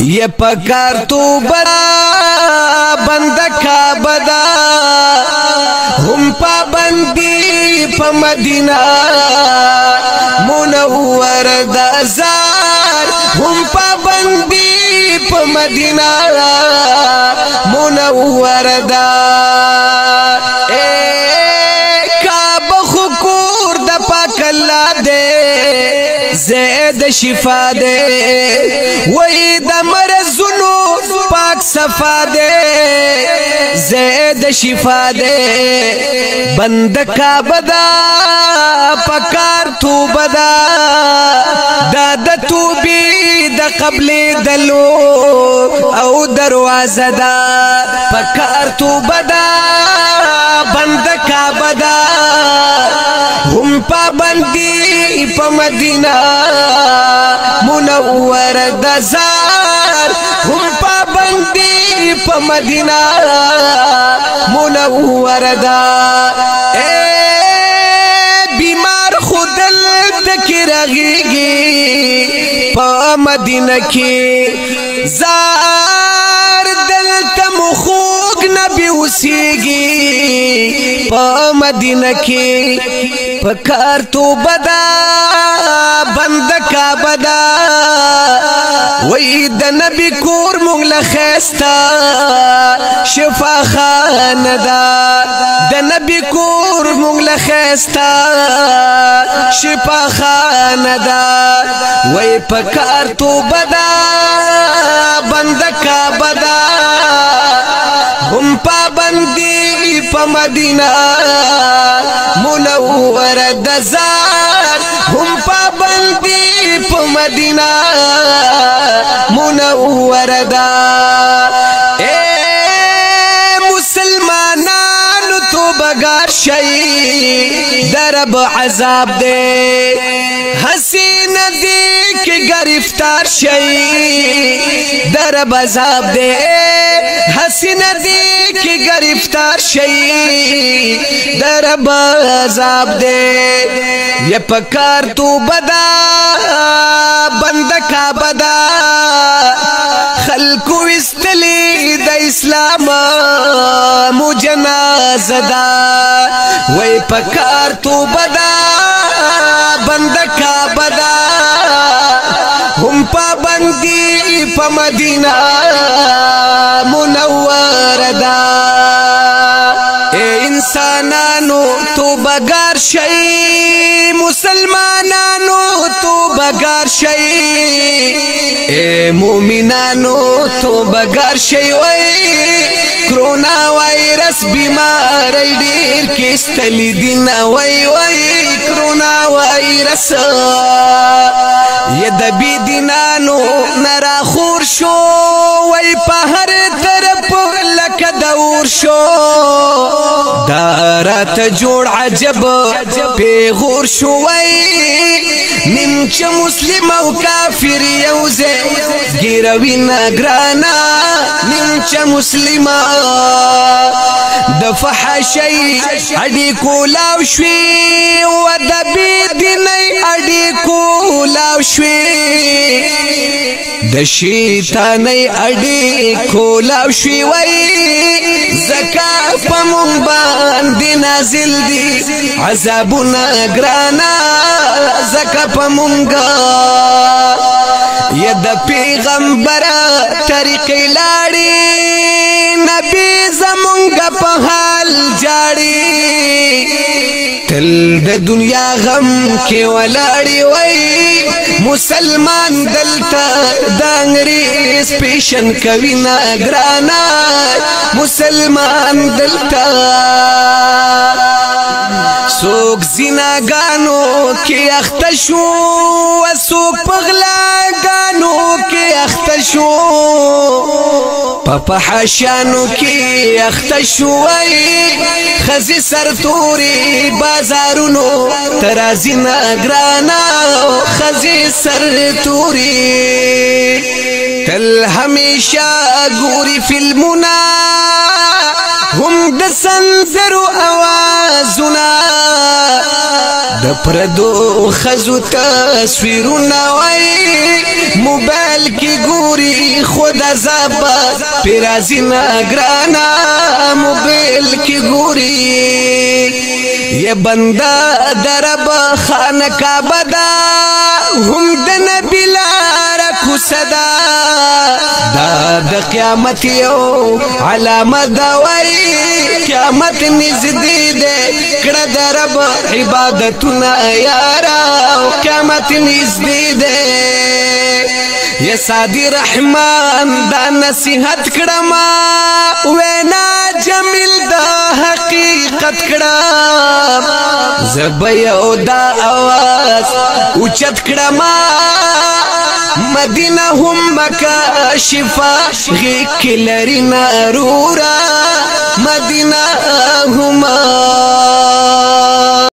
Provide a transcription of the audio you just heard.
یہ پکار تو بڑا بندکا بدا ہم پابندی پا مدینہ منور دازار ہم پابندی پا مدینہ منور دا کعب خکور دا پاک اللہ دے زید شفا دے وہی دا مرزنو پاک صفا دے زید شفا دے بند کا بدا پکار تو بدا داد تو بی دا قبل دلو او دروازہ دا پکار تو بدا بند کا بدا ہم پابندی پا مدینہ منور دزار ہم پابندی پا مدینہ منور دا بیمار خودل دکی رغیگی پا مدینہ کی زار دلتا مخوگ نبی اسیگی پا مدینہ کی پکار تو بدا بند کا بدا وی دا نبی کور مونگ لخیستا شفا خان دا نبی کور مونگ لخیستا شفا خان دا وی پکار تو بدا بند کا بدا ہم پابندی پا مدینہ منور دزار ہم پابندی پا مدینہ منور دا مسلمانانو تو بگار شئی درب عذاب دے حسین دی کے گرفتار شئی درب عذاب دے حسین دی کے گرفتار شئی درب عذاب دے یہ پکار تو بدا بند کا بدا خلقو استلی دا اسلام مجناز دا وی پکار تو بدا بند کا بدا ہم پابندی پا مدینہ منور دا اے انسانانو تو بگار شئی مسلمانانو تو بگار شئی اے مومنانو تو بگار شئی وی کرونا وائرس بیماری دیر کستلی دینا وی وی کرونا وائرس یہ دبی دینانو نرا خور شو وی پہر طرف لک دور شو دارات جوڑ عجب پیغور شو وی نمچ مسلم و کافر یوزے گیروی نگرانا نمچ مسلم دفحشی اڈی کولاو شوی و دبی دینی اڈی کولاو شوی دشیطانی اڈی کولاو شوی وی زکا پا منبان دی نازل دی عذابنا گرانا زکا پا منگا ید پیغمبر طریقی لاری نبی زمونگا پا حال جاری تل د دنیا غم کے ولاڑی وی مسلمان دلتا دانگریز پیشن کوی ناگرانا مسلمان دلتا سوک زناگانو کی اختشو سوک پغلاگانو کی اختشو پاپا حاشانو کی اختشو خزی سر توری بازارونو ترازی ناگرانا خزی سر توری تل ہمیشہ گوری فلمنا هم د سنځرو اوازونه د پردو خزو تصویرونه وای موبایل کې ګوري خود عذاب پیرازي نګرانا موبایل کې ګوري یہ بندا درب خانه کعبه دا هم د نبی لار کو صدا دا د قیامت یو علامه دا وای قیامت نږدې ده کړه درب عبادتونه یارا قیامت نږدې ده یا سادی رحمان دا نصیحت کړم وینا جمیل دا حقیقت کړم زبیو دا आवाज اوچت کړم مدینه هم مکه شفا غی کلری نارورا مدینه هم